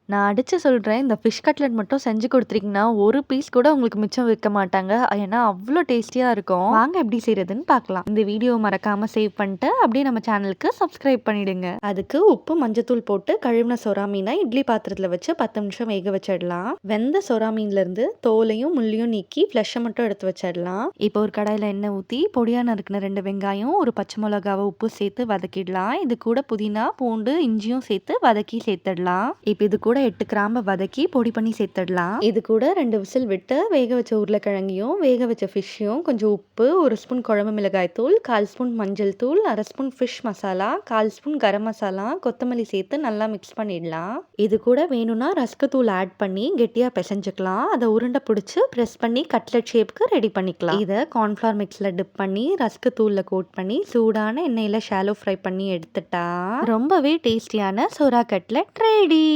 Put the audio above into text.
நான் அடிச்சு சொல்றேன். இந்த ஃபிஷ் கட்லெட் மட்டும் செஞ்சு குடுத்துட்டீங்கன்னா, ஒரு பீஸ் கூட உங்களுக்கு மிச்சம் வைக்க மாட்டாங்க. ஏன்னா, அவ்ளோ டேஸ்டியா இருக்கும். வாங்க எப்படி செய்றதுன்னு பார்க்கலாம். இந்த வீடியோவ மறக்காம சேவ் பண்ணிட்டு, அப்படியே நம்ம சேனலுக்கு சப்ஸ்கிரைப் பண்ணிடுங்க. அதுக்கு உப்பு, மஞ்சத்தூள் போட்டு கழுவின சொறா மீன இட்லி பாத்திரத்துல வச்சு 10 நிமிஷம் வேக வச்சிடலாம். வெந்த சொறா மீன்லேருந்து தோலையும், முள்ளையும் நீக்கி ஃப்ளெஷ்ஷ மட்டும் எடுத்து வச்சிடலாம். இப்போ ஒரு கடாயில எண்ணெய் ஊத்தி, பொடியா நறுக்குன 2 வெங்காயம், ஒரு பச்சை மிளகாவ உப்பு சேர்த்து வதக்கிடலாம். இது கூட புதினா, பூண்டு, இஞ்சியும் சேர்த்து வதக்கி சேர்த்துடலாம். இப்போ இது கூட 8 கிராம்ப வதக்கி பொடி பண்ணி சேர்த்துடலாம். இது கூட 2 விசில் விட்டு வேக வச்ச உருளைக்கிழங்கையும், வேக வச்ச ஃபிஷ்ஷையும், கொஞ்சம் உப்பு, 1 ஸ்பூன் குழம்பு மிளகாய் தூள், 1/4 ஸ்பூன் மஞ்சள் தூள், 1/2 spoon fish masala, 1/4 spoon garam masala, கொத்தமல்லி சேர்த்து நல்லா மிக்ஸ் பண்ணிடலாம். இது கூட வேணும்னா ரஸ்க் தூள் ஆட் பண்ணி கெட்டியா பிசைஞ்சுக்கலாம். அதை உருண்டை பிடிச்சி ப்ரெஸ் பண்ணி கட்லெட் ஷேப்க்கு ரெடி பண்ணிக்கலாம். இதை கார்ன்ஃப்ளவர் மிக்ஸில் டிப் பண்ணி ரஸ்க் தூளில் கோட் பண்ணி சூடான எண்ணெயில் ஷாலோ ஃப்ரை பண்ணி எடுத்துட்டா ரொம்பவே டேஸ்டியான சொரா கட்லெட் ரெடி.